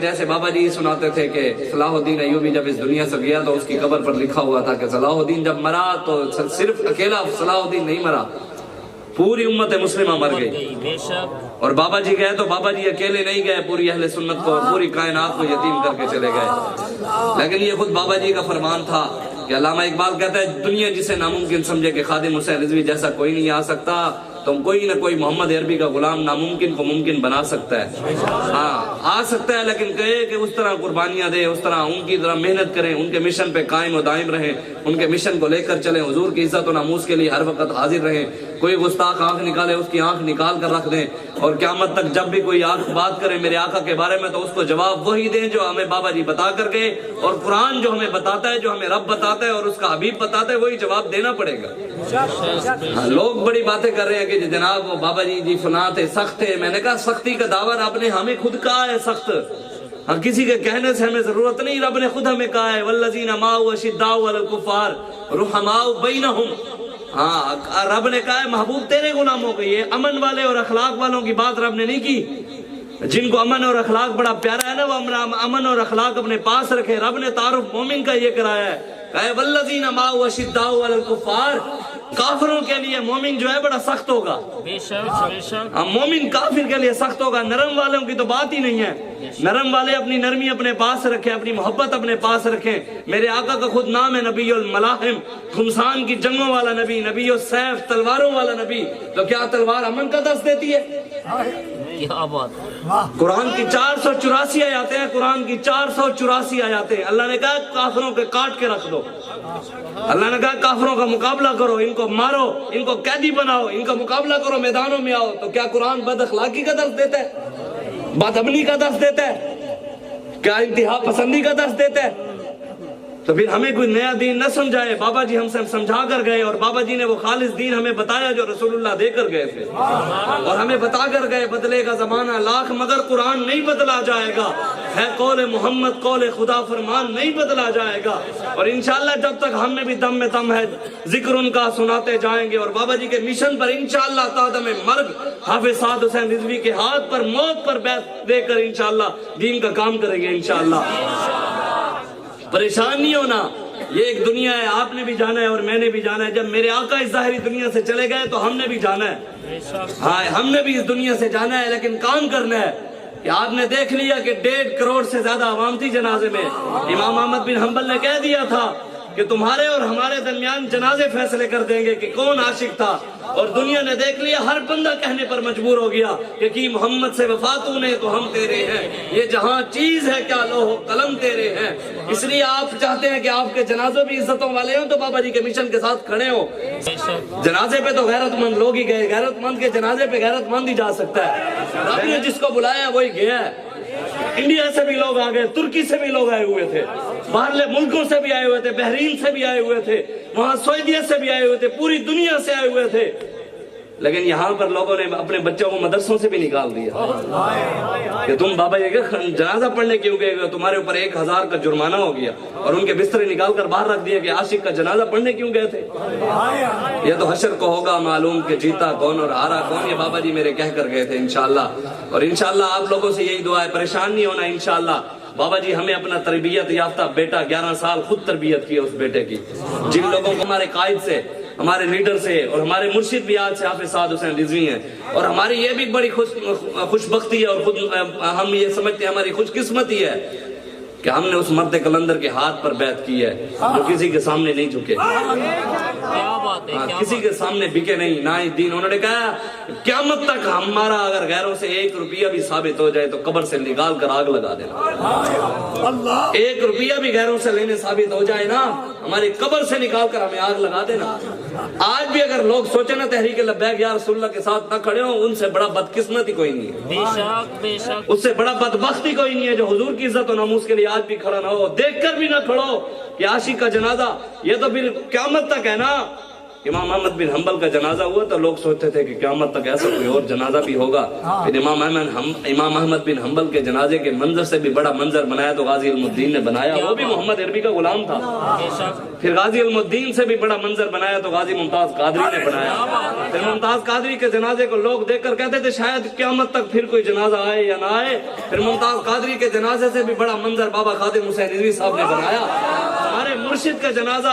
جیسے بابا جی سناتے تھے کہ صلاح الدین ایوبی جب اس دنیا سے گیا تو اس کی قبر پر لکھا ہوا تھا کہ صلاح الدین جب مرا تو صرف اکیلا صلاح الدین نہیں مرا، پوری امت مسلمہ مر گئی، اور بابا جی گئے تو بابا جی اکیلے نہیں گئے، پوری اہل سنت کو، پوری کائنات کو یتیم کر کے چلے گئے۔ لیکن یہ خود بابا جی کا فرمان تھا کہ علامہ اقبال کہتا ہے دنیا جسے ناممکن سمجھے کہ خادم حسین رضوی جیسا کوئی نہیں آ سکتا، تو کوئی نہ کوئی محمد عربی کا غلام ناممکن کو ممکن بنا سکتا ہے۔ ہاں آ سکتا ہے، لیکن کہے کہ اس طرح قربانیاں دے، اس طرح ان کی طرح محنت کریں، ان کے مشن پہ قائم و دائم رہیں، ان کے مشن کو لے کر چلیں، حضور کی عزت و ناموس کے لیے ہر وقت حاضر رہیں۔ کوئی گستاخ آنکھ نکالے اس کی آنکھ نکال کر رکھ دیں، اور قیامت تک جب بھی کوئی آنکھ بات کرے میرے آقا کے بارے میں تو اس کو جواب وہی دیں جو ہمیں بابا جی بتا کر گئے، اور قرآن جو ہمیں بتاتا ہے، جو ہمیں رب بتاتا ہے اور اس کا حبیب بتاتا ہے، وہی جواب دینا پڑے گا۔ لوگ بڑی باتیں کر رہے ہیں کہ جناب وہ بابا جی فلاں تھے، سخت تھے۔ میں نے کہا سختی کا دعویٰ رب نے ہمیں خود کہا ہے سخت، ہاں کسی کے کہنے سے ہمیں ضرورت نہیں، رب نے خود ہمیں کہا ہے والذین معہ اشداء علی الکفار رحماء بینہم۔ ہاں رب نے کہا ہے محبوب تیرے غلاموں کے، یہ امن والے اور اخلاق والوں کی بات رب نے نہیں کی، جن کو امن اور اخلاق بڑا پیارا ہے نا، وہ امن اور اخلاق اپنے پاس رکھے۔ رب نے تعارف مومن کا یہ کرایا ہے، کہا ہے والذین معہ اشداء علی الکفار، کافروں کے لیے مومن جو ہے بڑا سخت ہوگا، مومن کافر کے لیے سخت ہوگا۔ نرم والوں کی تو بات ہی نہیں ہے، نرم والے اپنی نرمی اپنے پاس رکھیں، اپنی محبت اپنے پاس رکھیں۔ میرے آقا کا خود نام ہے نبی الملاحم، خمسان کی جنگوں والا نبی، نبی السیف، تلواروں والا نبی۔ تو کیا تلوار امن کا درس دیتی ہے؟ قرآن کی 484 آیاتیں ہیں، قرآن کی 484 آیاتیں ہیں۔ اللہ نے کہا کافروں کے کاٹ کے رکھ دو، اللہ نے کہا کافروں کا مقابلہ کرو، ان کو مارو، ان کو قیدی بناؤ، ان کا مقابلہ کرو، میدانوں میں آؤ۔ تو کیا قرآن بد اخلاقی کا درس دیتا ہے؟ بد امنی کا درس دیتا ہے؟ کیا انتہا پسندی کا درس دیتا ہے؟ تو پھر ہمیں کوئی نیا دین نہ سمجھائے۔ بابا جی ہم سے سمجھا کر گئے، اور بابا جی نے وہ خالص دین ہمیں بتایا جو رسول اللہ دے کر گئے تھے، اور ہمیں بتا کر گئے بدلے گا زمانہ لاکھ مگر قرآن نہیں بدلا جائے گا، ہے قول محمد قول خدا فرمان نہیں بدلا جائے گا۔ اور انشاءاللہ جب تک ہم میں بھی دم میں دم ہے ذکر ان کا سناتے جائیں گے، اور بابا جی کے مشن پر انشاءاللہ تا دم مرگ حافظ سعد حسین رضوی کے ہاتھ پر موت پر بیعت دے کر انشاءاللہ دین کا کام کریں گے انشاءاللہ۔ پریشان نہیں ہونا، یہ ایک دنیا ہے، آپ نے بھی جانا ہے اور میں نے بھی جانا ہے۔ جب میرے آقا اس ظاہری دنیا سے چلے گئے تو ہم نے بھی جانا ہے، ہاں ہم نے بھی اس دنیا سے جانا ہے، لیکن کام کرنا ہے۔ کہ آپ نے دیکھ لیا کہ 1.5 کروڑ سے زیادہ عوام تھی جنازے میں۔ امام احمد بن حنبل نے کہہ دیا تھا کہ تمہارے اور ہمارے درمیان جنازے فیصلے کر دیں گے کہ کون عاشق تھا، اور دنیا نے دیکھ لیا، ہر بندہ کہنے پر مجبور ہو گیا کہ کی محمد سے وفا تو نے تو ہم تیرے ہیں، یہ جہاں چیز ہے کیا لوح قلم تیرے ہیں۔ اس لیے آپ چاہتے ہیں کہ آپ کے جنازے بھی عزتوں والے ہوں تو بابا جی کے مشن کے ساتھ کھڑے ہوں۔ جنازے پہ تو غیرت مند لوگ ہی گئے، غیرت مند کے جنازے پہ غیرت مند ہی جا سکتا ہے، رب نے جس کو بلایا وہی گیا ہے۔ انڈیا سے بھی لوگ آ گئے، ترکی سے بھی لوگ آئے ہوئے تھے، باہرلے ملکوں سے بھی آئے ہوئے تھے، بحرین سے بھی آئے ہوئے تھے، وہاں سعودیہ سے بھی آئے ہوئے تھے، پوری دنیا سے آئے ہوئے تھے۔ لیکن یہاں پر لوگوں نے اپنے بچوں کو مدرسوں سے بھی نکال دیا کہ تم بابا یہ جنازہ پڑھنے کیوں گئے، تمہارے اوپر 1000 کا جرمانہ ہو گیا، اور ان کے بسترے نکال کر باہر رکھ دیا کہ عاشق کا جنازہ پڑھنے کیوں گئے تھے۔ یہ تو حشر کو ہوگا معلوم کہ جیتا کون اور ہارا کون، یہ بابا جی میرے کہہ کر گئے تھے انشاءاللہ۔ اور انشاءاللہ آپ لوگوں سے یہی دعا ہے، پریشان نہیں ہونا انشاءاللہ۔ بابا جی ہمیں اپنا تربیت یافتہ بیٹا 11 سال خود تربیت کی اس بیٹے کی، جن لوگوں کو ہمارے قائد سے، ہمارے لیڈر سے، اور ہمارے مرشد بھی آج سے حافظ سعد حسین رضوی ہیں، اور ہماری یہ بھی بڑی خوش بختی ہے، اور خود ہم یہ سمجھتے ہیں ہماری خوش قسمتی ہے کہ ہم نے اس مرد کلندر کے ہاتھ پر بیعت کی ہے جو کسی کے سامنے نہیں جھکے، کسی کے سامنے بکے نہیں، نہ ہی دین۔ انہوں نے کہا قیامت تک ہمارا اگر غیروں سے 1 روپیہ بھی ثابت ہو جائے تو قبر سے نکال کر آگ لگا دینا، 1 روپیہ بھی غیروں سے لینے ثابت ہو جائے نا، ہماری قبر سے نکال کر ہمیں آگ لگا دینا۔ آج بھی اگر لوگ سوچیں نا تحریک لبیک یا رسول اللہ کے ساتھ نہ کھڑے ہوں، ان سے بڑا بدقسمت ہی کوئی نہیں ہے، اس سے بڑا بدبخت ہی کوئی نہیں ہے جو حضور کی عزت و ناموس کے لیے آج بھی کھڑا نہ ہو، دیکھ کر بھی نہ کھڑو کہ عاشق کا جنازہ۔ یہ تو پھر قیامت تک ہے نا، امام احمد بن حنبل کا جنازہ ہوا تو لوگ سوچتے تھے کہ قیامت تک ایسا کوئی اور جنازہ بھی ہوگا. پھر امام احمد بن حنبل کے جنازے کے منظر سے بھی بڑا منظر بنایا تو غازی علم الدین نے بنایا. وہ بھی محمد عربی کا غلام تھا. پھر غازی علم الدین سے بھی بڑا منظر بنایا تو غازی ممتاز قادری نے بنایا. پھر ممتاز قادری کے جنازے کو لوگ دیکھ کر کہتے تھے شاید قیامت تک پھر کوئی جنازہ آئے یا نہ آئے. پھر ممتاز قادری کے جنازے سے بھی بڑا منظر بابا خادم حسین رضوی صاحب نے بنایا. ہمارے مرشد کا جنازہ